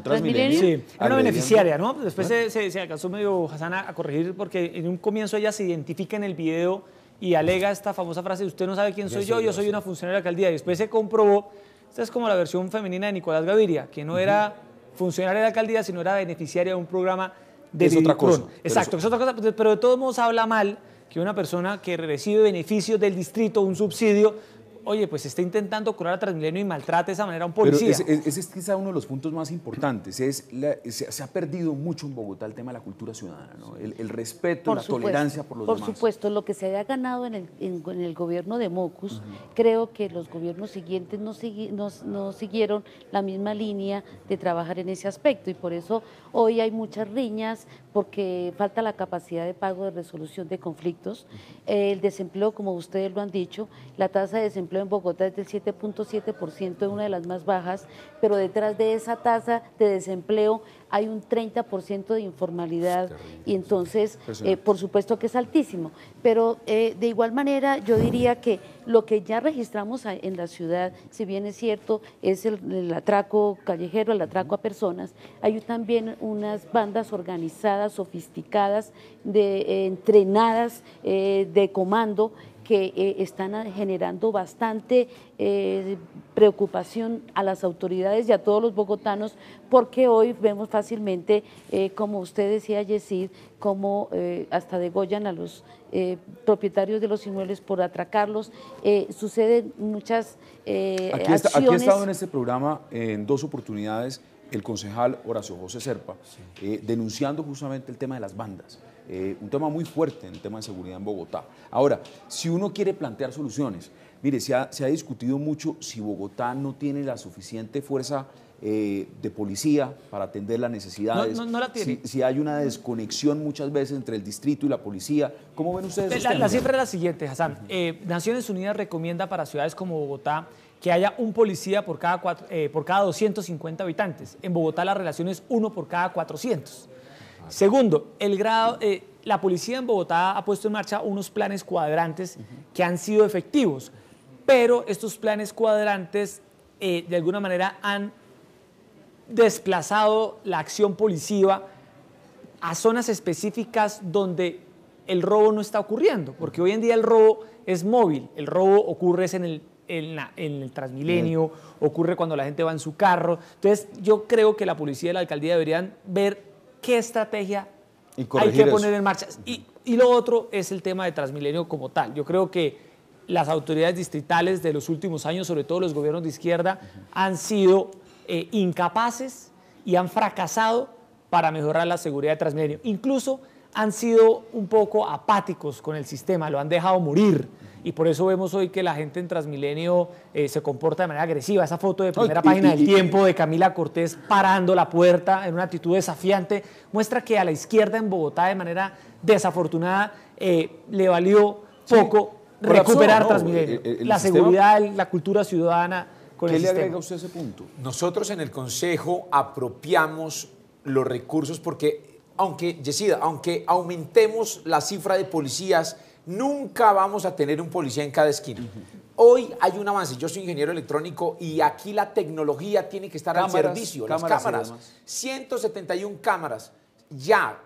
Transmilenio.
Sí, era una beneficiaria, ¿no? Después se alcanzó medio Hassan a corregir porque en un comienzo ella se identifica en el video y alega esta famosa frase: usted no sabe quién soy yo soy una funcionaria de la alcaldía. Y después se comprobó, esta es como la versión femenina de Nicolás Gaviria, que no era funcionaria de la alcaldía, sino era beneficiaria de un programa de
es otra cosa.
Exacto, es otra cosa, pero de todos modos habla mal que una persona que recibe beneficios del distrito, un subsidio, oye, pues está intentando curar a Transmilenio y maltrata de esa manera a un policía.
Pero ese es quizá uno de los puntos más importantes. Se ha perdido mucho en Bogotá el tema de la cultura ciudadana, ¿no? El respeto, la tolerancia por los demás.
Por supuesto, lo que se había ganado en el gobierno de Mocus, creo que los gobiernos siguientes no siguieron la misma línea de trabajar en ese aspecto, y por eso hoy hay muchas riñas, porque falta la capacidad de pago de resolución de conflictos. El desempleo, como ustedes lo han dicho, la tasa de desempleo en Bogotá es del 7.7%, una de las más bajas, pero detrás de esa tasa de desempleo hay un 30% de informalidad, y entonces, por supuesto que es altísimo. Pero de igual manera, yo diría que lo que ya registramos en la ciudad, si bien es cierto, es el atraco callejero, el atraco a personas, hay también unas bandas organizadas, sofisticadas, entrenadas, de comando, que están generando bastante preocupación a las autoridades y a todos los bogotanos, porque hoy vemos fácilmente, como usted decía, Yesid, como hasta degollan a los propietarios de los inmuebles por atracarlos. Suceden muchas acciones.
Aquí ha estado en este programa en 2 oportunidades el concejal Horacio José Serpa, denunciando justamente el tema de las bandas. Un tema muy fuerte en el tema de seguridad en Bogotá. Ahora, si uno quiere plantear soluciones, mire, se ha discutido mucho si Bogotá no tiene la suficiente fuerza de policía para atender las necesidades.
No la tiene.
Si hay una desconexión muchas veces entre el distrito y la policía. ¿Cómo ven ustedes?
La cifra es la siguiente, Hassan. Naciones Unidas recomienda para ciudades como Bogotá que haya un policía por cada 250 habitantes. En Bogotá la relación es 1 por cada 400. Segundo, la policía en Bogotá ha puesto en marcha unos planes cuadrantes que han sido efectivos, pero estos planes cuadrantes de alguna manera han desplazado la acción policiva a zonas específicas donde el robo no está ocurriendo, porque hoy en día el robo es móvil, el robo ocurre en el Transmilenio, ocurre cuando la gente va en su carro. Entonces yo creo que la policía y la alcaldía deberían ver qué estrategia hay que poner en marcha. Y lo otro es el tema de Transmilenio como tal. Yo creo que las autoridades distritales de los últimos años, sobre todo los gobiernos de izquierda, han sido incapaces y han fracasado para mejorar la seguridad de Transmilenio. Incluso han sido un poco apáticos con el sistema, lo han dejado morir. Y por eso vemos hoy que la gente en Transmilenio se comporta de manera agresiva. Esa foto de primera página del Tiempo de Camila Cortés parando la puerta en una actitud desafiante muestra que a la izquierda en Bogotá, de manera desafortunada, le valió poco recuperar Transmilenio. La seguridad, la cultura ciudadana con el sistema.
¿Qué le agrega usted a ese punto?
Nosotros en el Consejo apropiamos los recursos porque, Yesida, aunque aumentemos la cifra de policías, nunca vamos a tener un policía en cada esquina. Hoy hay un avance. Yo soy ingeniero electrónico y aquí la tecnología tiene que estar al servicio. Las cámaras, 171 cámaras ya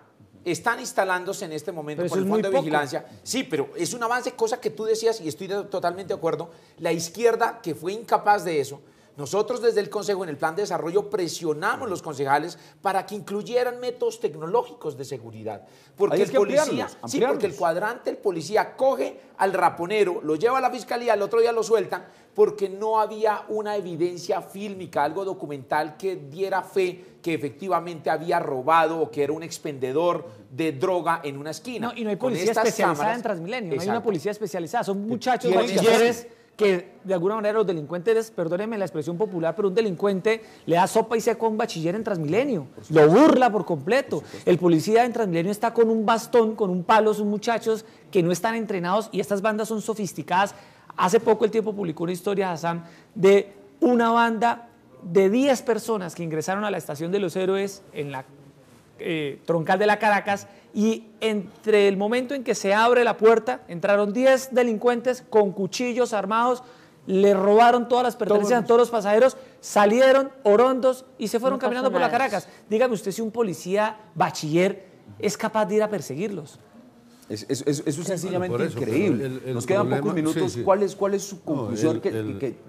están instalándose en este momento por el Fondo de Vigilancia. Sí, pero es un avance, cosa que tú decías y estoy totalmente de acuerdo. La izquierda, que fue incapaz de eso, Nosotros desde el Consejo en el plan de desarrollo presionamos a los concejales para que incluyeran métodos tecnológicos de seguridad. Porque el policía, sí, porque el cuadrante, el policía coge al raponero, lo lleva a la fiscalía, el otro día lo sueltan, porque no había una evidencia fílmica, algo documental que diera fe que efectivamente había robado o que era un expendedor de droga en una esquina.
No, y no hay policía especializada en Transmilenio, no hay una policía especializada, son muchachos bachilleres que de alguna manera los delincuentes, perdónenme la expresión popular, pero un delincuente le da sopa y seco a un bachiller en Transmilenio, lo burla por completo. El policía en Transmilenio está con un bastón, con un palo, son muchachos que no están entrenados y estas bandas son sofisticadas. Hace poco El Tiempo publicó una historia, Hassan, de una banda de 10 personas que ingresaron a la Estación de los Héroes en la troncal de la Caracas, y entre el momento en que se abre la puerta entraron 10 delincuentes con cuchillos armados, le robaron todas las pertenencias a todos los pasajeros, salieron orondos y se fueron caminando por la Caracas. Dígame usted si un policía bachiller es capaz de ir a perseguirlos.
Eso es sencillamente increíble. Nos quedan pocos minutos. Sí. ¿Cuál es su conclusión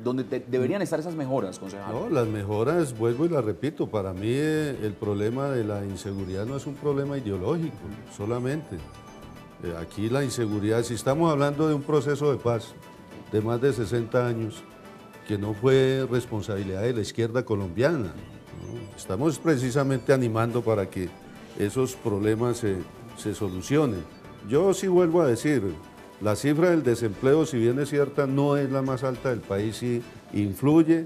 donde deberían estar esas mejoras, concejal?
No, las mejoras, vuelvo y las repito, para mí el problema de la inseguridad no es un problema ideológico solamente. Aquí la inseguridad, si estamos hablando de un proceso de paz de más de 60 años, que no fue responsabilidad de la izquierda colombiana, ¿no? Estamos precisamente animando para que esos problemas se solucionen. Yo sí vuelvo a decir, la cifra del desempleo, si bien es cierta, no es la más alta del país y influye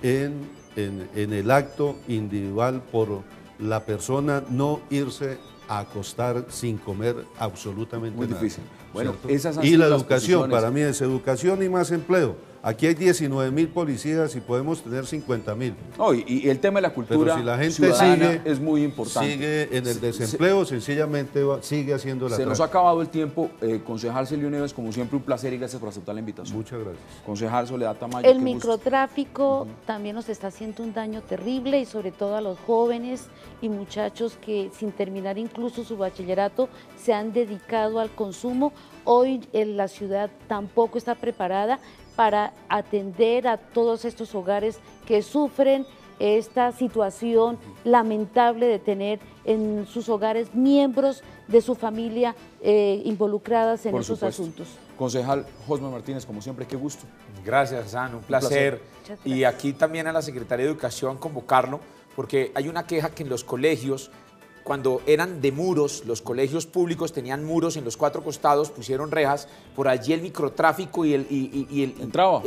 en el acto individual por la persona no irse a acostar sin comer absolutamente nada. Muy difícil.
Bueno,
y la educación, para mí es educación y más empleo. Aquí hay 19.000 policías y podemos tener 50.000.
Oh, y el tema de la cultura
pero si la gente sigue,
es muy importante.
Sigue en el desempleo, sencillamente sigue haciendo la
Se nos ha acabado el tiempo. Concejal Celio Nieves, como siempre, un placer y gracias por aceptar la invitación.
Muchas gracias.
Concejal Soledad Tamayo.
El microtráfico también nos está haciendo un daño terrible y sobre todo a los jóvenes y muchachos que sin terminar incluso su bachillerato se han dedicado al consumo. Hoy la ciudad tampoco está preparada para atender a todos estos hogares que sufren esta situación lamentable de tener en sus hogares miembros de su familia involucradas en esos asuntos.
Concejal Josme Martínez, como siempre, qué gusto.
Gracias, Hassan, un placer. Y aquí también a la Secretaría de Educación convocarlo, porque hay una queja que en los colegios, cuando eran de muros, los colegios públicos tenían muros en los 4 costados, pusieron rejas, por allí el microtráfico entraba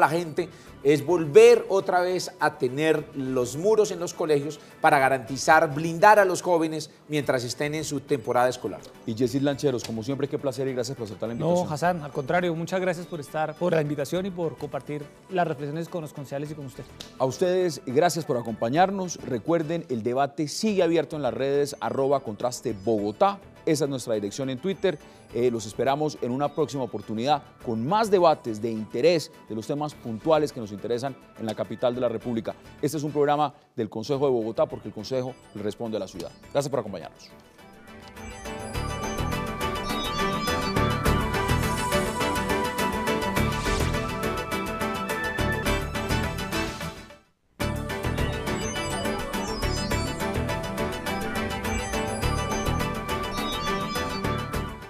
la gente. Es volver otra vez a tener los muros en los colegios para garantizar, blindar a los jóvenes mientras estén en su temporada escolar.
Y Yesid Lancheros, como siempre, qué placer y gracias por aceptar la invitación.
No, Hassan, al contrario, muchas gracias por la invitación y por compartir las reflexiones con los concejales y con usted.
A ustedes, gracias por acompañarnos. Recuerden, el debate sigue abierto en las redes @contrastebogotá. Esa es nuestra dirección en Twitter. Los esperamos en una próxima oportunidad con más debates de interés de los temas puntuales que nos interesan en la capital de la República. Este es un programa del Consejo de Bogotá porque el Consejo le responde a la ciudad. Gracias por acompañarnos.